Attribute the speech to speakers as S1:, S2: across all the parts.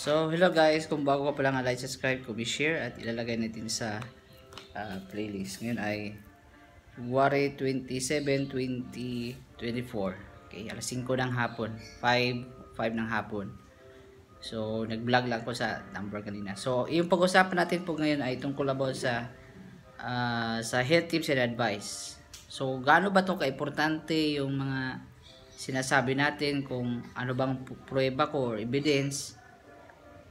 S1: So, hello guys, kung bago ka pa lang, like, subscribe, share at ilalagay natin sa playlist. Ngayon ay February 27, 2024. Okay, alas 5 ng hapon, 5 ng hapon. So, nag-vlog lang ko sa number kanina. So, yung pag-usapan natin po ngayon ay tungkol about sa health tips and advice. So, gaano ba ito ka-importante yung mga sinasabi natin, kung ano bang prueba ko or evidence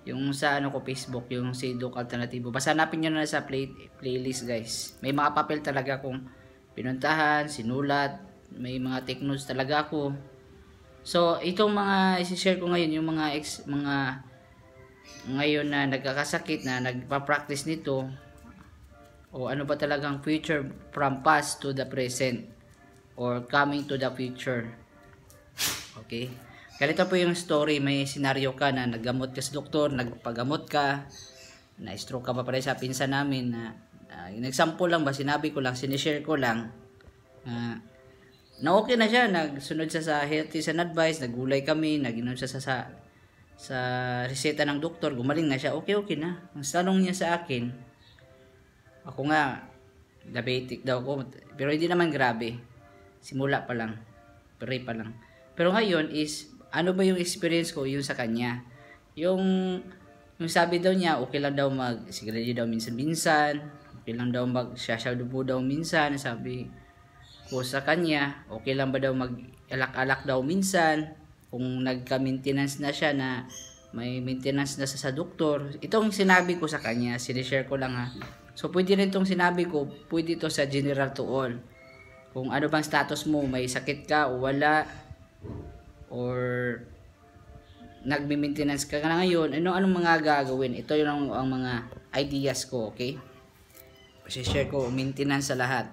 S1: yung sa ko Facebook, yung si Doc Alternativo. Basta hanapin nyo na sa playlist guys. May mga papel talaga akong pinuntahan, sinulat, may mga take notes talaga ako. So itong mga i-share ko ngayon, yung mga ngayon na nagkakasakit na nagpa-practice nito, o ano ba talagang future from past to the present or coming to the future. Okay, ganito po yung story. May senaryo ka na naggamot ka sa doktor, nagpagamot ka, na-stroke ka pa pala sa pinsan namin na nag-sample lang ba, sinabi ko lang, sinishare ko lang na okay na siya, nagsunod siya sa healthy and advice, nagulay kami, naginom siya sa reseta ng doktor, gumaling na siya, okay na. Ang tanong niya sa akin, ako nga diabetic daw ko, pero hindi naman grabe, simula pa lang, pre pa lang. Pero ngayon is, ano ba yung experience ko yung sa kanya? Yung sabi daw niya, okay lang daw mag-sigarilyo daw minsan-minsan, okay lang daw mag-shashadupo daw minsan, sabi ko sa kanya, okay lang ba daw mag-alak-alak daw minsan, kung nagka-maintenance na siya, na may maintenance na sa doktor. Itong sinabi ko sa kanya, sinishare ko lang ha. So pwede rin itong sinabi ko, pwede ito sa general to all. Kung ano bang status mo, may sakit ka o wala, or nagme-maintenance ka na ngayon, anong mga gagawin. Ito yung ang mga ideas ko, okay? Kasi share ko maintenance sa lahat.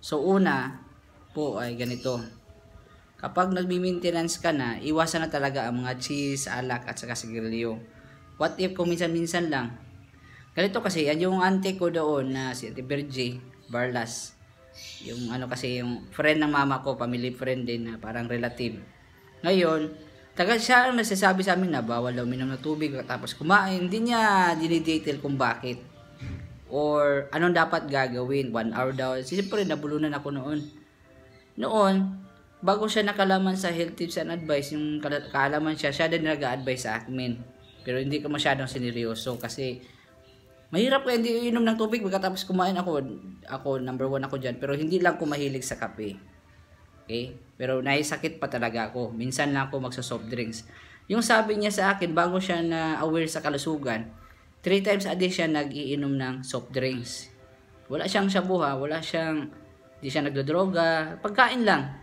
S1: So una po ay ganito, kapag nagme-maintenance ka na, iwasan na talaga ang mga cheese, alak at saka sigarilyo. What if kung minsan-minsan lang? Ganito kasi, yan yung auntie ko doon na si Ate Virgie Barlas, yung kasi yung friend ng mama ko, family friend din, na parang relative. Ngayon, tagal siya ang nagsasabi sa amin na bawal daw minom ng tubig tapos kumain. Hindi niya dinidetail kung bakit or anong dapat gagawin. 1 hour daw. Siyempre, nabulunan ako noon. Bago siya nakalaman sa health tips and advice, yung kaalaman siya din nag-a-advise sa amin. Pero hindi ko masyadong sineryoso kasi mahirap kaya hindi inom ng tubig pagkatapos kumain ako. Number 1 ako dyan. Pero hindi lang ko mahilig sa kape. Okay? Pero naisakit pa talaga ako. Minsan lang ako magsa-soft drinks. Yung sabi niya sa akin, bago siya na aware sa kalusugan, 3 times a day siya nag-iinom ng soft drinks. Wala siyang shabuha, hindi siya nagdodroga, pagkain lang.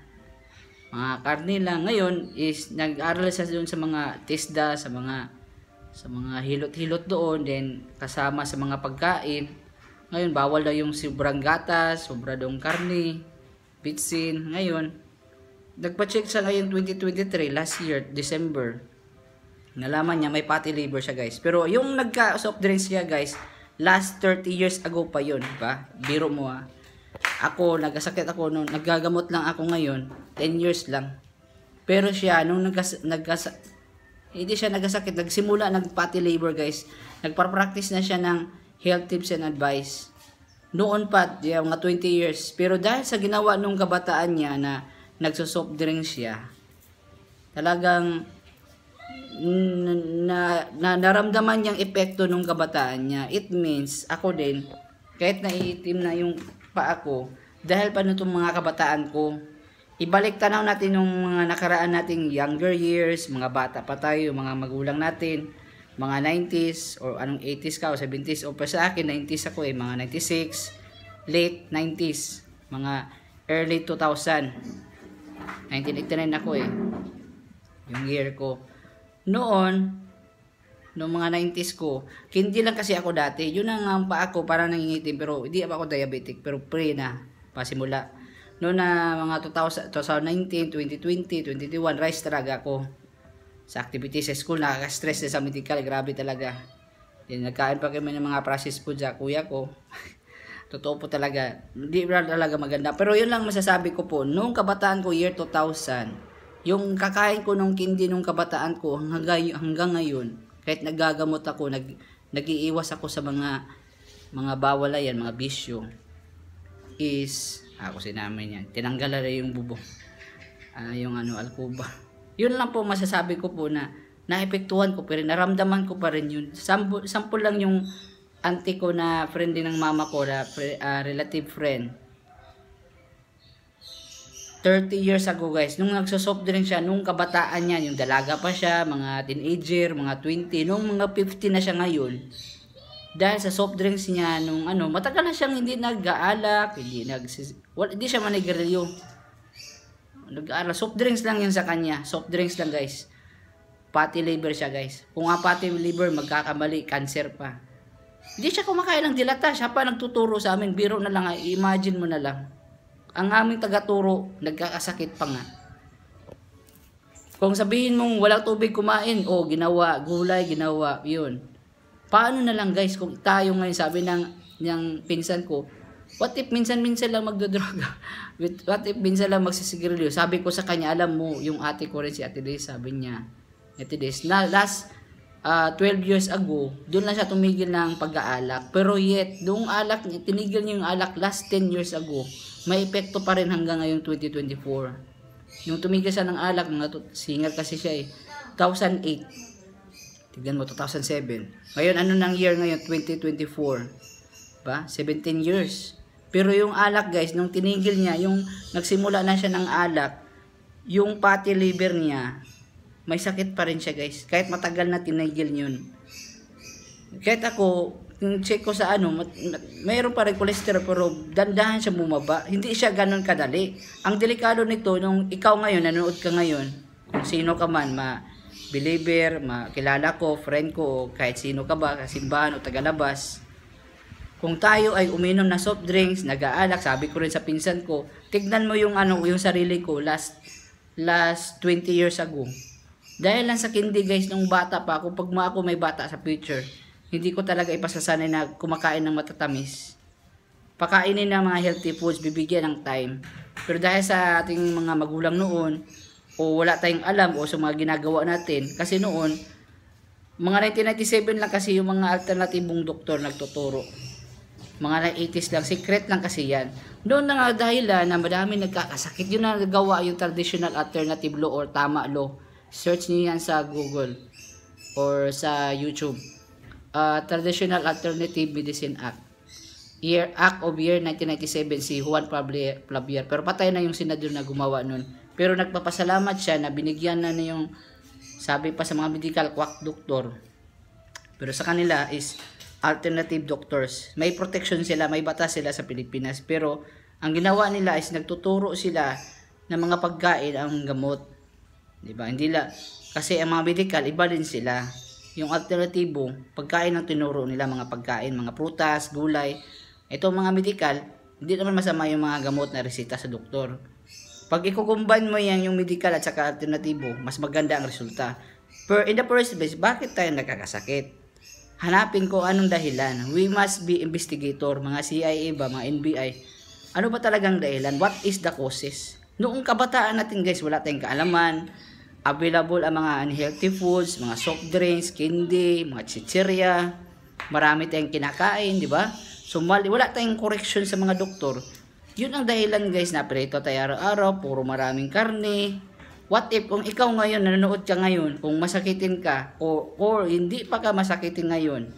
S1: Mga karne lang. Ngayon is nag-aral siya doon sa mga TESDA, sa mga hilot-hilot doon, then kasama sa mga pagkain. Ngayon bawal daw yung sobrang gatas, sobra daw karne, bitsin. Ngayon, nagpa-check siya ngayon 2023, last year, December. Nalaman niya may fatty liver siya guys. Pero yung nagka-soft drinks siya guys, last 30 years ago pa yun. Diba? Biro mo ha. Ako, nagkasakit ako noon, naggagamot lang ako ngayon, 10 years lang. Pero siya, nung hindi siya nagkasakit, nagsimula, nag-fatty liver guys. Nagpa-practice na siya ng health tips and advice. Noon pa, mga 20 years. Pero dahil sa ginawa nung kabataan niya na nagsosoft drink siya, talagang naramdaman niyang epekto nung kabataan niya. It means, ako din, kahit naiitim na yung paa ko, dahil pa nitong mga kabataan ko, ibalik tanaw natin yung mga nakaraan nating younger years, mga bata pa tayo, mga magulang natin, mga 90s or anong 80s ka o 70s o pa sa akin 90s ako mga 96, late 90s, mga early 2000, 1989 ako yung year ko noon, noong mga 90s ko. Hindi lang kasi ako dati, yun ang paa ko parang nangingitim, pero hindi ako diabetic, pero pre na pasimula noon na mga 2019, 2020, 2021, rise talaga ako sa activities sa school. Nakaka-stress sa medical, grabe talaga. Then nagkain pa kami ng mga processed food sa kuya ko. Totoo po talaga, hindi talaga maganda. Pero yun lang masasabi ko po, noong kabataan ko, year 2000, yung kakain ko nung candy nung kabataan ko hanggang ngayon, Kahit nagagamot ako, nag-iiwas ako sa mga bawalayan, mga bisyo, is, ako sinamin yan, tinanggalan na yung bubong, yung alkuba. Yun lang po masasabi ko po na naepektuhan ko, pero naramdaman ko pa rin yun. Sample lang yung auntie ko na friend din ng mama ko, na relative friend. 30 years ago guys, nung nagsosoft drink siya, nung kabataan niya, yung dalaga pa siya, mga teenager, mga 20, nung mga 50 na siya ngayon, dahil sa soft drinks niya, nung matagal na siyang hindi nag-aalak, hindi siya manigarilyo. Nag-aalak, soft drinks lang yun sa kanya, soft drinks lang guys. Fatty liver siya guys. Kung nga fatty liver, magkakamali, cancer pa. Hindi siya kumakain ng dilata, siya pa nagtuturo sa amin, biro na lang, imagine mo na lang. Ang aming taga-turo, nagkakasakit pa nga. Kung sabihin mong walang tubig kumain, ginawa, gulay, ginawa, yun. Paano na lang guys, kung tayo ngayon, sabi ng pinsan ko, what if minsan-minsan lang magdodroga? What if minsan lang magsisigarilyo? Sabi ko sa kanya, alam mo, yung ate ko rin, si Ate Des, sabi niya, Ate Des, na last 12 years ago, doon lang siya tumigil ng pag-aalak. Pero yet, doong alak niya, tinigil niya yung alak last 10 years ago, may epekto pa rin hanggang ngayong 2024. Yung tumigil siya ng alak, singer kasi siya 2008. Tignan mo, 2007. Ngayon, nang year ngayon? 2024. Ba? 17 years. Pero yung alak guys, nung tinigil niya, yung nagsimula na siya ng alak, yung fatty liver niya, may sakit pa rin siya guys. Kahit matagal na tinigil yun. Kahit ako, check ko sa mayroon pa rin cholesterol, pero dandahan siya bumaba. Hindi siya ganun kadali. Ang delikado nito, nung ikaw ngayon, nanonood ka ngayon, kung sino ka man, believer, kilala ko, friend ko, o kahit sino ka ba, simbahan o tagalabas, kung tayo ay uminom na soft drinks, nag-aalak, sabi ko rin sa pinsan ko, tignan mo yung sarili ko last 20 years ago. Dahil lang sa kindi guys, nung bata pa ako, pag ako may bata sa future, hindi ko talaga ipasasanay na kumakain ng matatamis. Pakainin ng mga healthy foods, bibigyan ng time. Pero dahil sa ating mga magulang noon, o wala tayong alam o sa mga ginagawa natin, kasi noon mga 1997 lang kasi yung mga alternatibong doktor nagtuturo, mga 80s lang, secret lang kasi yan. Doon na nga dahilan na madami nagkakasakit, yun na nagawa yung traditional alternative law or tama law. Search niyo yan sa Google or sa YouTube. Traditional Alternative Medicine Act of year 1997, si Juan Flavier, pero patay na yung senador na gumawa nun. Pero nagpapasalamat siya na binigyan na yung, sabi pa sa mga medical quack doctor, pero sa kanila is alternative doctors. May protection sila, may batas sila sa Pilipinas, pero ang ginawa nila is nagtuturo sila ng mga pagkain ang gamot. Diba? Hindi la, kasi ang mga medical, iba din sila. Yung alternatibo, pagkain ang tinuro nila, mga pagkain, mga prutas, gulay. Ito mga medical, hindi naman masama yung mga gamot na resita sa doktor. Pag i-combine mo yan, yung medical at saka alternatibo, mas maganda ang resulta. Pero in the first place, bakit tayo nagkakasakit? Hanapin ko anong dahilan. We must be investigator, mga CIA ba, mga NBI. Ano ba talagang dahilan? What is the causes? Noong kabataan natin guys, wala tayong kaalaman. Available ang mga unhealthy foods, mga soft drinks, candy, mga chichirya. Marami tayong kinakain, di ba? So wala tayong correction sa mga doktor. Yun ang dahilan guys, na preto tayo araw-araw, puro maraming karne. What if kung ikaw ngayon, nanonood ka ngayon, kung masakitin ka, or hindi pa ka masakitin ngayon,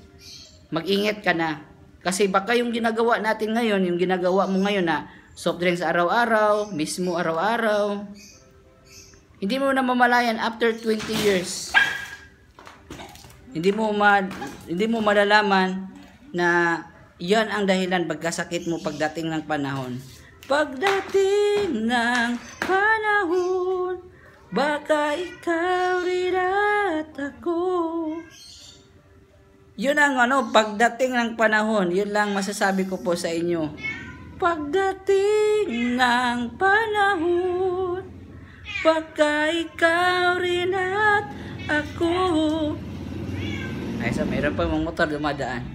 S1: mag-ingat ka na. Kasi baka yung ginagawa natin ngayon, yung ginagawa mo ngayon na soft drinks araw-araw, mismo araw-araw, hindi mo na mamalayan after 20 years. Hindi mo malalaman na yan ang dahilan pagkasakit mo pagdating ng panahon. Pagdating ng panahon, baka ikaw rin at ako. Yun ang pagdating ng panahon, yun lang masasabi ko po sa inyo. Pagdating ng panahon, baka ikaw rin at ako. Ay, so mayroon pa mga motor dumadaan.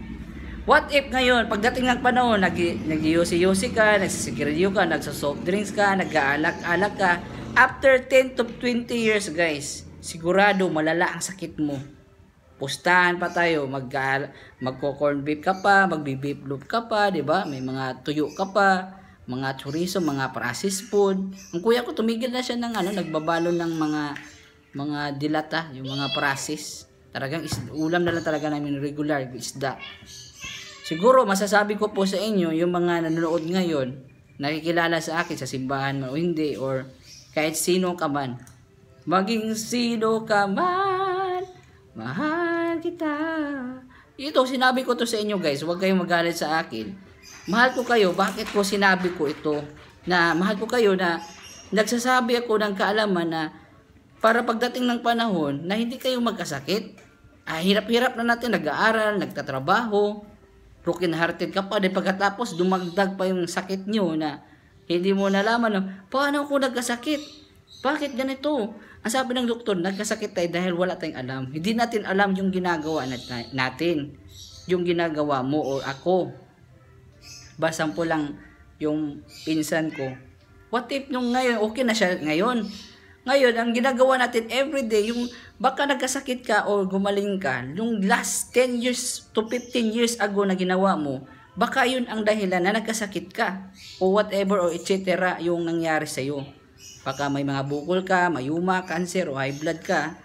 S1: What if ngayon, pagdating ng panahon, nag-yosi-yosi ka, nagsisigarilyo ka, nagsa-soft drinks ka, nag-aalak-alak ka, after 10 to 20 years guys, sigurado malala ang sakit mo. pustahan pa tayo, magko-corn beef ka pa, magbi-beef loaf ka pa, 'di ba? May mga tuyo ka pa, mga chorizo, mga processed food. Ang kuya ko tumigil na siya ng nagbabalo ng mga dilata, yung mga process. Talagang ulam na lang talaga namin regular isda. Siguro masasabi ko po sa inyo, yung mga nanonood ngayon, nakikilala sa akin sa simbahan man o hindi, or kahit sino ka man, maging sino ka man, mahal kita. Ito, sinabi ko to sa inyo guys, huwag kayong magalit sa akin. Mahal ko kayo. Bakit ko sinabi ko ito? Na mahal ko kayo, na nagsasabi ako ng kaalaman na para pagdating ng panahon na hindi kayo magkasakit. Hirap-hirap na natin, nag-aaral, nagtatrabaho, broken hearted ka pa, dahil pagkatapos dumagdag pa yung sakit nyo na hindi mo nalaman na, paano ako nagkasakit? Bakit ganito? Ang sabi ng doktor, nagkasakit tayo dahil wala tayong alam. Hindi natin alam yung ginagawa natin. Yung ginagawa mo o ako. Basang po lang yung pinsan ko. What if nung ngayon, okay na siya ngayon? Ngayon, ang ginagawa natin everyday, yung baka nagkasakit ka o gumaling ka, yung last 10 years to 15 years ago na ginawa mo, baka yun ang dahilan na nagkasakit ka o whatever o etc. yung nangyari sa'yo. Baka may mga bukol ka, mayuma, cancer o high blood ka.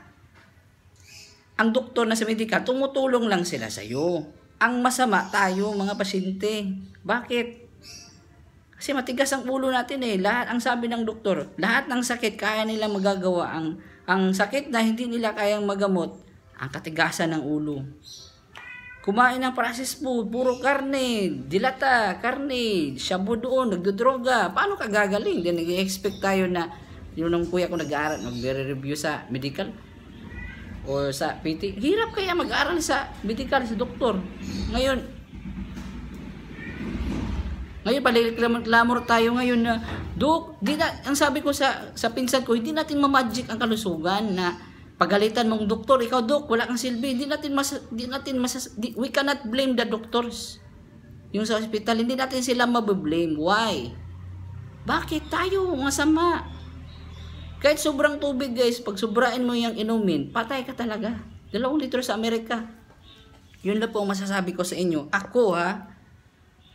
S1: Ang doktor na sa medical, tumutulong lang sila sa'yo. Ang masama tayo, mga pasyente. Bakit? Kasi matigas ang ulo natin eh. Lahat, ang sabi ng doktor, lahat ng sakit kaya nilang magagawa. Ang sakit na hindi nila kayang magamot, ang katigasan ng ulo. Kumain ng processed food, puro karne, dilata, karne, shabu doon, nagdodroga. Paano ka gagaling? Then nag-expect tayo na, yun ng kuya ko nag-aaral, nag-review sa medical o sa PT. Hirap kaya mag-aaral sa medical, sa doktor. Ngayon palilamor tayo ngayon na, Dok, ang sabi ko sa pinsan ko, hindi natin ma-magic ang kalusugan na pagalitan mong doktor, ikaw Dok, wala kang silbi, we cannot blame the doctors. Yung sa hospital, hindi natin sila mabiblame. Why? Bakit tayo masama? Kahit sobrang tubig guys, pag sobrain mo yung inumin, patay ka talaga. 2 litro sa Amerika. Yun lang po masasabi ko sa inyo. Ako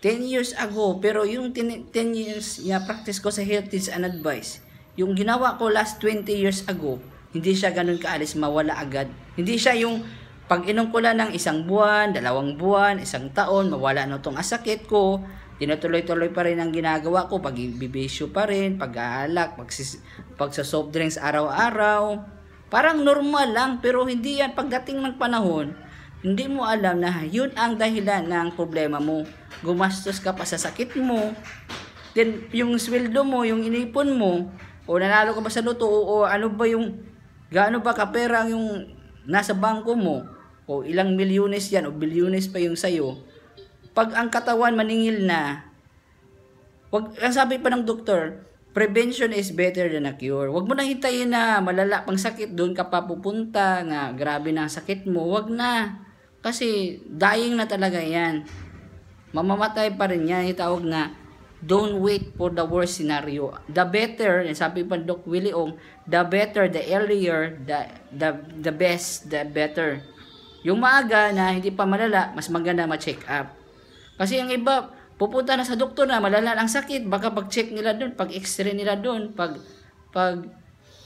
S1: 10 years ago, pero yung 10 years practice ko sa health tips and advice, yung ginawa ko last 20 years ago, hindi siya ganun kaalis, mawala agad. Hindi siya yung pag-inom ko lang ng 1 buwan, 2 buwan, 1 taon, mawala na itong asakit ko, tinutuloy-tuloy pa rin ang ginagawa ko, pag-ibibisyo pa rin, pag-aalak, sa soft drinks araw-araw. Parang normal lang, pero hindi yan pagdating ng panahon, hindi mo alam na yun ang dahilan ng problema mo. Gumastos ka pa sa sakit mo. Then, yung sweldo mo, yung inipon mo, o nanalo ka ba sa loto, o ano ba yung, gaano ba kapera yung nasa bangko mo, o ilang milyones yan, o bilyones pa yung sayo. Pag ang katawan maningil na, ang sabi pa ng doktor, prevention is better than a cure. Huwag mo na hintayin na malala pang sakit, doon ka pa pupunta, nga grabe na ang sakit mo. Huwag na. Kasi dying na talaga yan. Mamamatay pa rin yan. Itawag na, don't wait for the worst scenario. The better, sabi pa Doc Willie Ong, the better, the earlier, the best, the better. Yung maaga na hindi pa malala, mas maganda ma-check up. Kasi yung iba, pupunta na sa doktor na malala ang sakit, baka pag-check nila doon, pag-x-ray nila doon, pag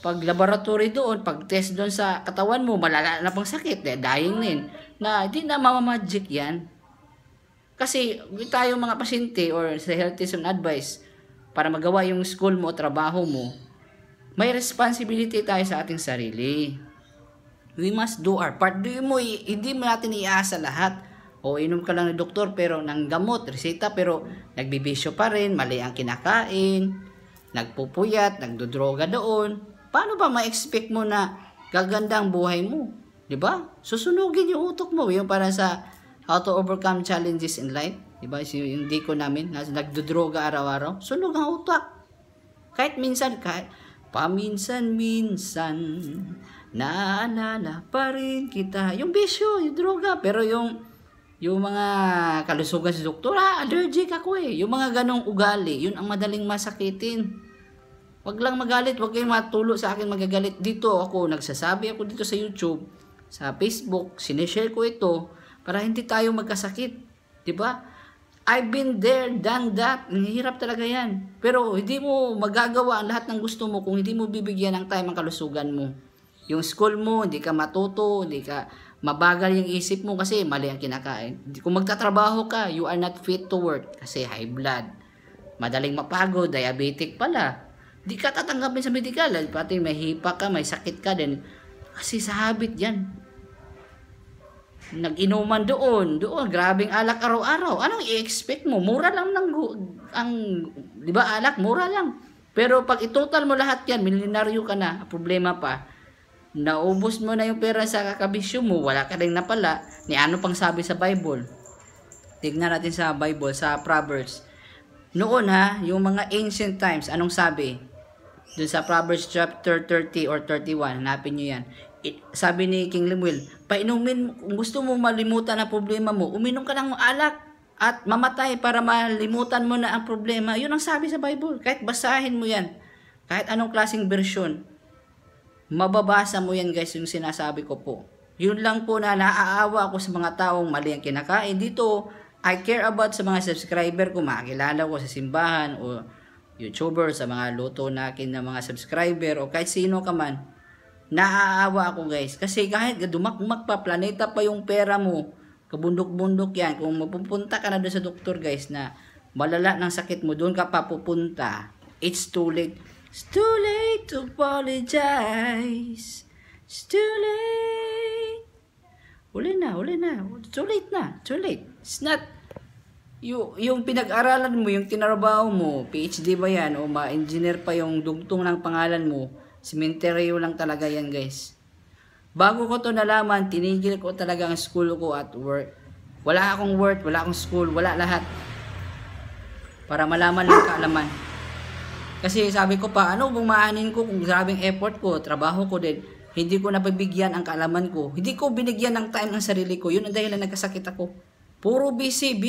S1: laboratory doon, pag test doon sa katawan mo, malala na pang sakit, dying din. Na hindi na mamamagic yan. Kasi tayo mga pasyente or sa health tips and advice, para magawa yung school mo, trabaho mo, may responsibility tayo sa ating sarili. We must do our part. Hindi mo natin iasa lahat. O inom ka lang ng doktor pero ng gamot, reseta, pero nagbibisyo pa rin, mali ang kinakain, nagpupuyat, nagdodroga doon. Paano ba ma-expect mo na gaganda ang buhay mo? 'Di ba? Susunugin yung utok mo, yung para sa how to overcome challenges in life. 'Di ba? Yung diko namin, nagdodroga araw-araw, sunog ang utak. Kahit paminsan-minsan, naalala pa rin kita. Yung bisyo, yung droga, pero yung mga kalusugan sa doktor, allergic ako eh. Yung mga ganong ugali, yun ang madaling masakitin. Wag lang magalit, wag kayong matulo sa akin magagalit. Dito ako, nagsasabi ako dito sa YouTube, sa Facebook, sinishare ko ito para hindi tayo magkasakit. Diba? I've been there, done that. Ang hirap talaga yan. Pero hindi mo magagawa ang lahat ng gusto mo kung hindi mo bibigyan ng time ang kalusugan mo. Yung school mo, hindi ka matuto, hindi ka mabagal yung isip mo kasi mali ang kinakain. Kung magtatrabaho ka, you are not fit to work kasi high blood. Madaling mapagod, diabetic pala. Di ka tatanggapin sa medical. Pati may hipa ka, may sakit ka din. Kasi sa habit yan. Nag-inuman doon, grabing alak araw-araw. Anong i-expect mo? Mura lang di ba alak? Mura lang. Pero pag itotal mo lahat yan, milyonaryo ka na, problema pa, naubos mo na yung pera sa kakabisyo mo, wala ka rin napala, ni ano pang sabi sa Bible? Tignan natin sa Bible, sa Proverbs. Noon yung mga ancient times, anong sabi? Doon sa Proverbs chapter 30 or 31, hanapin nyo yan. Sabi ni King Lemuel, painumin, kung gusto mo malimutan ang problema mo, uminom ka ng alak at mamatay para malimutan mo na ang problema. Yun ang sabi sa Bible. Kahit basahin mo yan, kahit anong klaseng version, mababasa mo yan guys, yung sinasabi ko po. Yun lang po na naaawa ako sa mga taong mali ang kinakain. Dito, I care about sa mga subscriber ko, makakilala ko sa simbahan o YouTuber, sa mga luto nakin na mga subscriber o kahit sino ka man. Naaawa ako guys. Kasi kahit dumakmak pa, planeta pa yung pera mo, kabundok-bundok yan. Kung mapupunta ka na doon sa doktor guys na malala ng sakit mo, doon ka pa pupunta. It's too late. It's too late to apologize. It's too late. Huli na. Too late na. Too late. It's not yung pinag-aralan mo, yung tinarabaho mo, PhD ba yan, o ma-engineer pa yung dugtong ng pangalan mo, sementeryo lang talaga yan guys. Bago ko to nalaman, tinigil ko talaga ang school ko at work. Wala akong work, wala akong school, wala lahat. Para malaman lang kaalaman. Kasi sabi ko pa, ano bumaanin ko kung grabing effort ko, trabaho ko din, hindi ko napabigyan ang kaalaman ko. Hindi ko binigyan ng time ang sarili ko. Yun ang dahilan nagkasakit ako. Puro busy,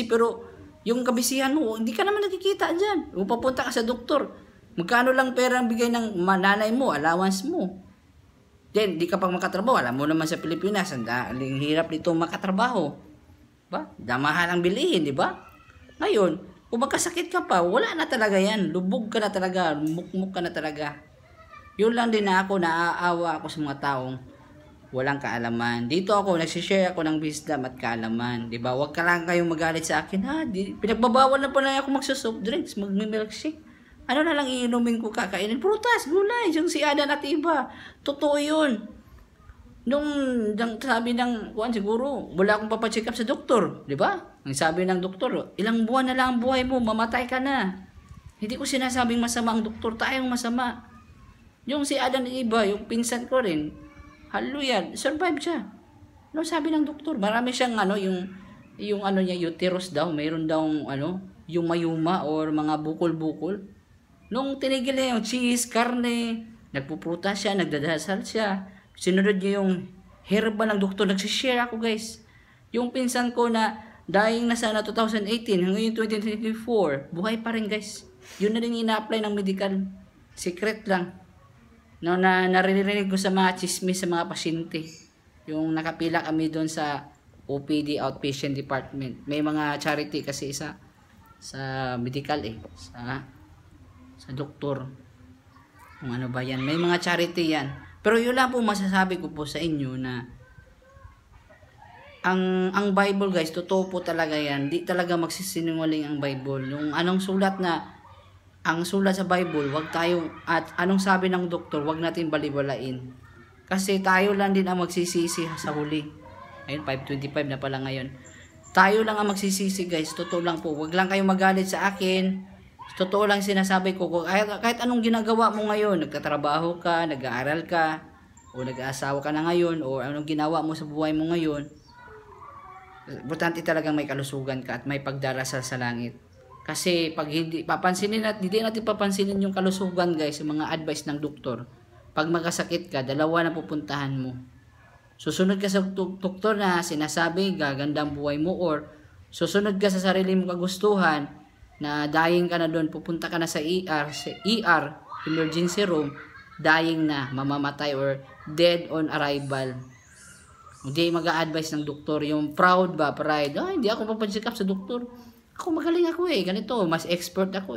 S1: pero yung kabisihan mo, hindi ka naman nakikita dyan. Kung papunta ka sa doktor, magkano lang pera ang bigay ng nanay mo, allowance mo. Then, di ka pang makatrabaho. Alam mo naman sa Pilipinas, ang hirap dito makatrabaho. Ba? Damahal ang bilihin, di ba? Ngayon, kung magkasakit ka pa, wala na talaga yan. Lubog ka na talaga, mukmuk ka na talaga. Yun lang din na ako, naaawa ako sa mga taong walang kaalaman. Dito ako, nagsishare ako ng wisdom at kaalaman. Di ba? Huwag ka lang kayong magalit sa akin. Pinagbabawal na pala ako magsusoft drinks, magmi-milkshake. Ano na lang iinumin ko, kakainin? Prutas, gulay, yung si Adan at iba. Totoo yun. Nung sabi ng, siguro, wala akong papacheck up sa doktor. Di ba? Ang sabi ng doktor, ilang buwan na lang ang buhay mo, mamatay ka na. Hindi ko sinasabing masama ang doktor, tayong masama. Yung si Adan at iba, yung pinsan ko rin, hallelujah, survive siya. Ano sabi ng doktor? Marami siyang yung niya, uterus daw, mayroon daw yung mayuma or mga bukol-bukol. Nung tinigil niya yung cheese, karne, nagpuprutas siya, nagdadasal siya. Sinunod niya yung herbal ng doktor. Nagsishare ako guys. Yung pinsan ko na dying na sana 2018, hanggang 2024, buhay pa rin guys. Yun na rin ina-apply ng medical. Secret lang. No, naririnig ko sa mga chismis sa mga pasyente. Yung nakapila kami doon sa OPD, Outpatient Department. May mga charity kasi sa medical sa doktor. Kung ano ba yan. May mga charity yan. Pero yun lang po masasabi ko po sa inyo na ang Bible guys, totoo po talaga yan. Di talaga magsisinungaling ang Bible. Yung ang sulat sa Bible, wag tayo, at anong sabi ng doktor, wag natin balibalain. Kasi tayo lang din ang magsisisi sa huli. Ayun, 5:25 na pala ngayon. Tayo lang ang magsisisi guys. Totoo lang po. Wag lang kayong magalit sa akin. Totoo lang sinasabi ko, kahit anong ginagawa mo ngayon, nagtatrabaho ka, nag-aaral ka, o nag-aasawa ka na ngayon, o anong ginawa mo sa buhay mo ngayon, importante talagang may kalusugan ka at may pagdarasal sa langit. Kasi pag hindi natin papansinin yung kalusugan guys, yung mga advice ng doktor, pag magkasakit ka, dalawa na pupuntahan mo. Susunod ka sa doktor na sinasabi gaganda ang buhay mo, or susunod ka sa sarili mong kagustuhan, na dying ka na doon, pupunta ka na sa ER, emergency room, dying na, mamamatay or dead on arrival. Hindi mag-a-advise ng doktor, yung proud ba, pride, hindi ako papacheck up sa doktor. Ako magaling ako ganito, mas expert ako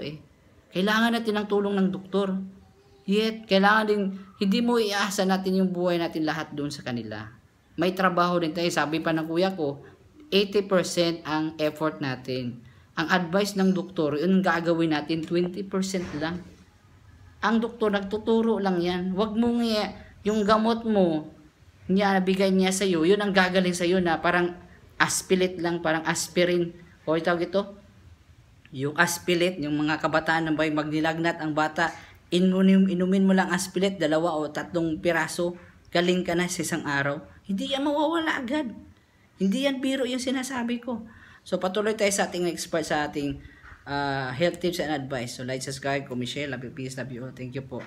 S1: Kailangan natin ng tulong ng doktor. Yet, kailangan din, hindi mo iasa natin yung buhay natin lahat doon sa kanila. May trabaho din tayo, sabi pa ng kuya ko, 80% ang effort natin. Ang advice ng doktor, yun gagawin natin, 20% lang. Ang doktor, nagtuturo lang yan. Huwag mo yung gamot mo, nabigay niya sa'yo, yun ang gagaling sa'yo na parang aspilit lang, parang aspirin. O itawag ito, yung aspilit, yung mga kabataan na magnilagnat ang bata, inumin mo lang aspilit, 2 o 3 piraso, galing ka na sa isang araw. Hindi yan mawawala agad. Hindi yan biro yung sinasabi ko. So patuloy tayo sa ating expert sa ating health tips and advice. So like, subscribe ko, Michelle, love you, peace, love you all. Thank you po.